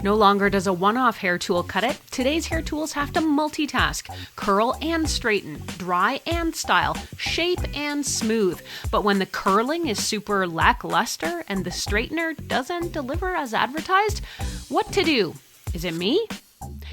No longer does a one-off hair tool cut it. Today's hair tools have to multitask, curl and straighten, dry and style, shape and smooth. But when the curling is super lackluster and the straightener doesn't deliver as advertised, what to do? Is it me?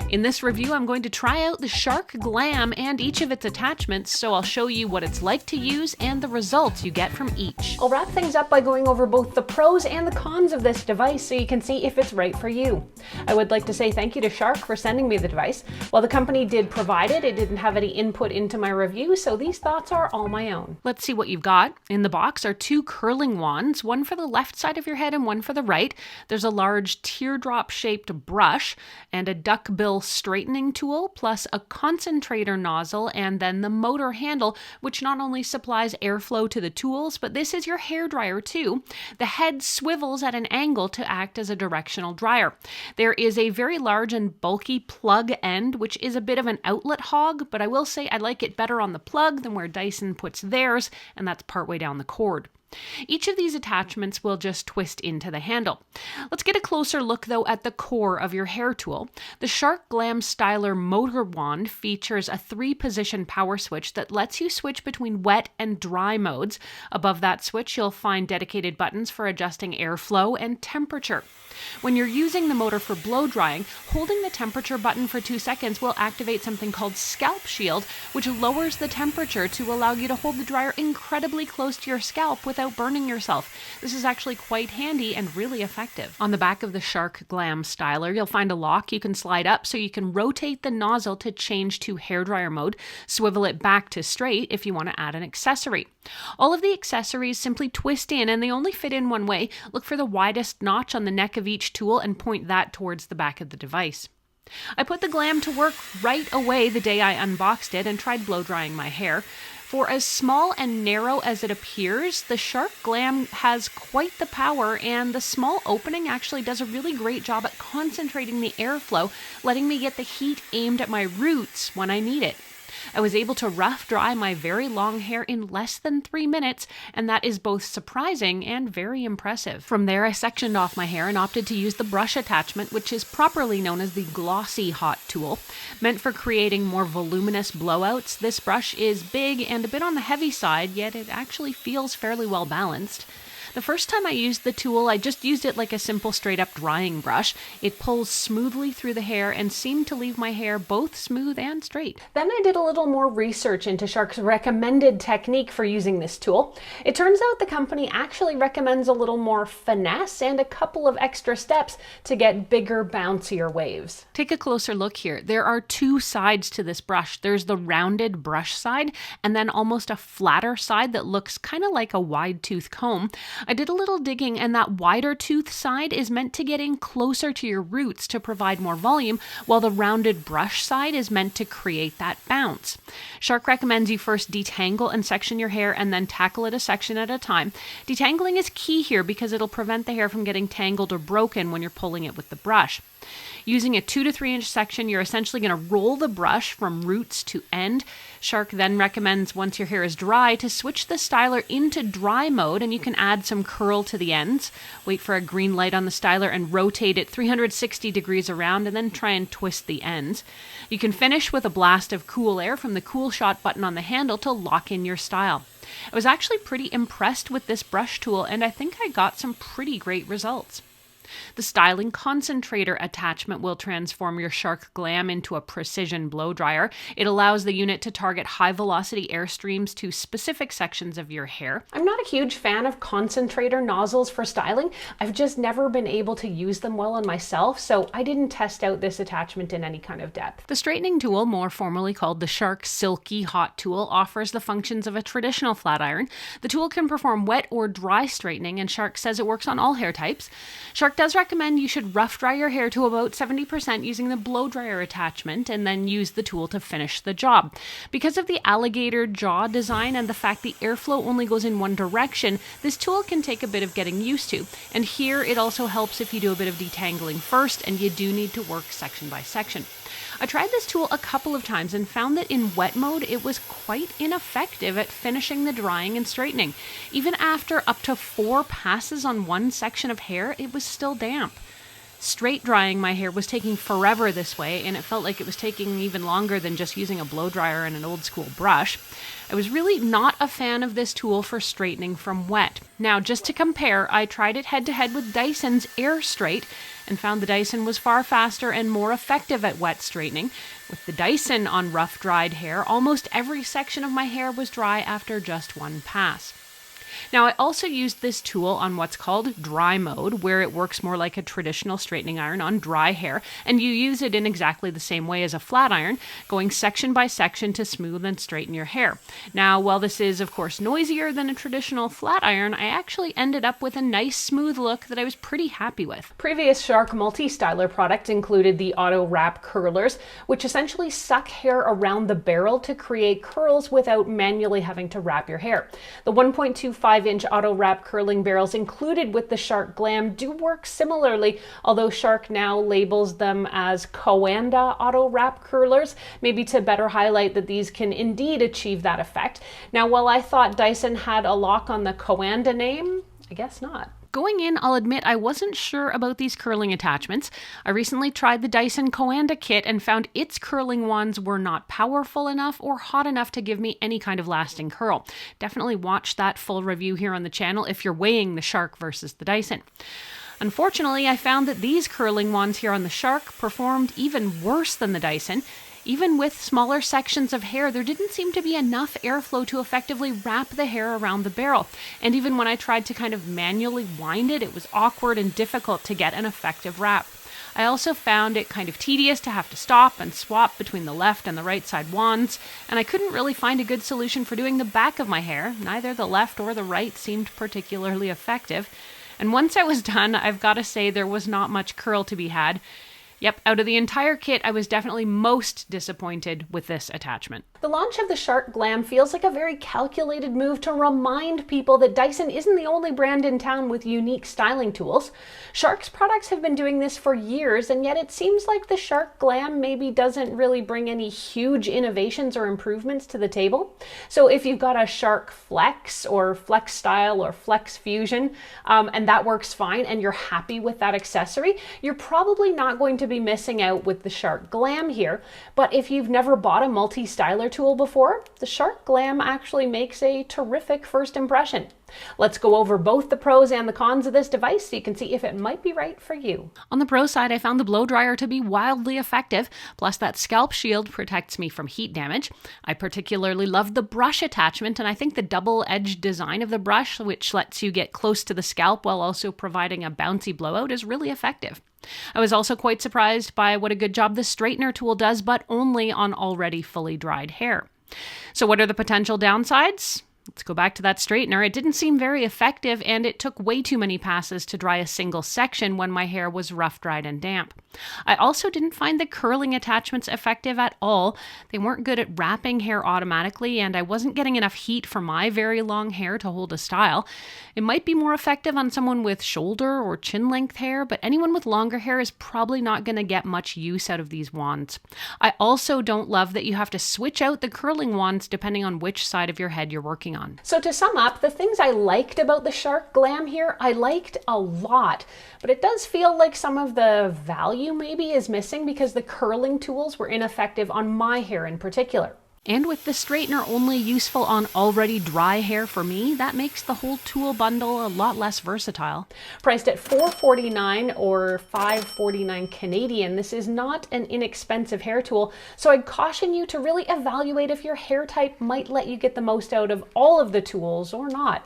In this review, I'm going to try out the Shark Glam and each of its attachments, so I'll show you what it's like to use and the results you get from each. I'll wrap things up by going over both the pros and the cons of this device so you can see if it's right for you. I would like to say thank you to Shark for sending me the device. While the company did provide it, it didn't have any input into my review, so these thoughts are all my own. Let's see what you've got. In the box are two curling wands, one for the left side of your head and one for the right. There's a large teardrop-shaped brush and a duckbill straightening tool, plus a concentrator nozzle, and then the motor handle, which not only supplies airflow to the tools, but this is your hair dryer too. The head swivels at an angle to act as a directional dryer. There is a very large and bulky plug end, which is a bit of an outlet hog, but I will say I like it better on the plug than where Dyson puts theirs, and that's partway down the cord. Each of these attachments will just twist into the handle. Let's get a closer look though at the core of your hair tool. The Shark Glam Styler motor wand features a 3-position power switch that lets you switch between wet and dry modes. Above that switch, you'll find dedicated buttons for adjusting airflow and temperature. When you're using the motor for blow drying, holding the temperature button for 2 seconds will activate something called Scalp Shield, which lowers the temperature to allow you to hold the dryer incredibly close to your scalp without burning yourself. This is actually quite handy and really effective. On the back of the Shark Glam Styler, you'll find a lock you can slide up so you can rotate the nozzle to change to hairdryer mode, swivel it back to straight if you want to add an accessory. All of the accessories simply twist in and they only fit in one way. Look for the widest notch on the neck of each tool and point that towards the back of the device. I put the Glam to work right away the day I unboxed it and tried blow drying my hair. For as small and narrow as it appears, the Shark Glam has quite the power, and the small opening actually does a really great job at concentrating the airflow, letting me get the heat aimed at my roots when I need it. I was able to rough dry my very long hair in less than 3 minutes, and that is both surprising and very impressive. From there, I sectioned off my hair and opted to use the brush attachment, which is properly known as the Glossy Hot tool. Meant for creating more voluminous blowouts, this brush is big and a bit on the heavy side, yet it actually feels fairly well balanced. The first time I used the tool, I just used it like a simple straight-up drying brush. It pulls smoothly through the hair and seemed to leave my hair both smooth and straight. Then I did a little more research into Shark's recommended technique for using this tool. It turns out the company actually recommends a little more finesse and a couple of extra steps to get bigger, bouncier waves. Take a closer look here. There are 2 sides to this brush. There's the rounded brush side and then almost a flatter side that looks kind of like a wide tooth comb. I did a little digging, and that wider tooth side is meant to get in closer to your roots to provide more volume, while the rounded brush side is meant to create that bounce. Shark recommends you first detangle and section your hair and then tackle it a section at a time. Detangling is key here because it'll prevent the hair from getting tangled or broken when you're pulling it with the brush. Using a 2 to 3 inch section, you're essentially going to roll the brush from roots to end. Shark then recommends, once your hair is dry, to switch the styler into dry mode, and you can add some curl to the ends. Wait for a green light on the styler and rotate it 360 degrees around, and then try and twist the ends. You can finish with a blast of cool air from the Cool Shot button on the handle to lock in your style. I was actually pretty impressed with this brush tool, and I think I got some pretty great results. The styling concentrator attachment will transform your Shark Glam into a precision blow dryer. It allows the unit to target high-velocity air streams to specific sections of your hair. I'm not a huge fan of concentrator nozzles for styling. I've just never been able to use them well on myself, so I didn't test out this attachment in any kind of depth. The straightening tool, more formally called the Shark Silky Hot tool, offers the functions of a traditional flat iron. The tool can perform wet or dry straightening, and Shark says it works on all hair types. Shark does recommend you should rough dry your hair to about 70% using the blow dryer attachment and then use the tool to finish the job. Because of the alligator jaw design and the fact the airflow only goes in one direction, this tool can take a bit of getting used to. And here it also helps if you do a bit of detangling first and you do need to work section by section. I tried this tool a couple of times and found that in wet mode it was quite ineffective at finishing the drying and straightening. Even after up to 4 passes on one section of hair, it was still damp. Straight drying my hair was taking forever this way, and it felt like it was taking even longer than just using a blow dryer and an old school brush. I was really not a fan of this tool for straightening from wet. Now, just to compare, I tried it head to head with Dyson's Air Straight and found the Dyson was far faster and more effective at wet straightening. With the Dyson on rough dried hair, almost every section of my hair was dry after just one pass. Now, I also used this tool on what's called dry mode, where it works more like a traditional straightening iron on dry hair, and you use it in exactly the same way as a flat iron, going section by section to smooth and straighten your hair. Now, while this is, of course, noisier than a traditional flat iron, I actually ended up with a nice smooth look that I was pretty happy with. Previous Shark multi-styler products included the Auto Wrap curlers, which essentially suck hair around the barrel to create curls without manually having to wrap your hair. The 1.25-inch Auto Wrap curling barrels included with the Shark Glam do work similarly, although Shark now labels them as Coanda Auto Wrap curlers, maybe to better highlight that these can indeed achieve that effect. Now, while I thought Dyson had a lock on the Coanda name, I guess not. Going in, I'll admit I wasn't sure about these curling attachments. I recently tried the Dyson Coanda kit and found its curling wands were not powerful enough or hot enough to give me any kind of lasting curl. Definitely watch that full review here on the channel if you're weighing the Shark versus the Dyson. Unfortunately, I found that these curling wands here on the Shark performed even worse than the Dyson. Even with smaller sections of hair, there didn't seem to be enough airflow to effectively wrap the hair around the barrel. And even when I tried to kind of manually wind it, it was awkward and difficult to get an effective wrap. I also found it kind of tedious to have to stop and swap between the left and the right side wands, and I couldn't really find a good solution for doing the back of my hair. Neither the left or the right seemed particularly effective. And once I was done, I've got to say there was not much curl to be had. Yep, out of the entire kit, I was definitely most disappointed with this attachment. The launch of the Shark Glam feels like a very calculated move to remind people that Dyson isn't the only brand in town with unique styling tools. Shark's products have been doing this for years, and yet it seems like the Shark Glam maybe doesn't really bring any huge innovations or improvements to the table. So if you've got a Shark Flex or Flex Style or Flex Fusion, and that works fine, and you're happy with that accessory, you're probably not going to be missing out with the Shark Glam here. But if you've never bought a multi-styler tool before, the Shark Glam actually makes a terrific first impression. Let's go over both the pros and the cons of this device so you can see if it might be right for you. On the pro side, I found the blow dryer to be wildly effective, plus that scalp shield protects me from heat damage. I particularly loved the brush attachment, and I think the double-edged design of the brush, which lets you get close to the scalp while also providing a bouncy blowout, is really effective. I was also quite surprised by what a good job the straightener tool does, but only on already fully dried hair. So what are the potential downsides? Let's go back to that straightener. It didn't seem very effective, and it took way too many passes to dry a single section when my hair was rough dried and damp. I also didn't find the curling attachments effective at all. They weren't good at wrapping hair automatically, and I wasn't getting enough heat for my very long hair to hold a style. It might be more effective on someone with shoulder or chin length hair, but anyone with longer hair is probably not going to get much use out of these wands. I also don't love that you have to switch out the curling wands depending on which side of your head you're working on. So to sum up, the things I liked about the Shark Glam here, I liked a lot, but it does feel like some of the value maybe is missing because the curling tools were ineffective on my hair in particular. And with the straightener only useful on already dry hair for me, that makes the whole tool bundle a lot less versatile. Priced at $4.49 or $5.49 Canadian, this is not an inexpensive hair tool, so I'd caution you to really evaluate if your hair type might let you get the most out of all of the tools or not.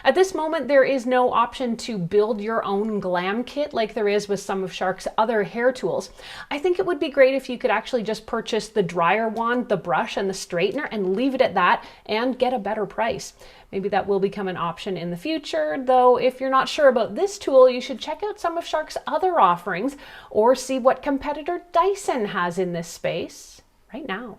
At this moment, there is no option to build your own glam kit like there is with some of Shark's other hair tools. I think it would be great if you could actually just purchase the dryer wand, the brush, and the straightener and leave it at that and get a better price. Maybe that will become an option in the future, though if you're not sure about this tool, you should check out some of Shark's other offerings or see what competitor Dyson has in this space right now.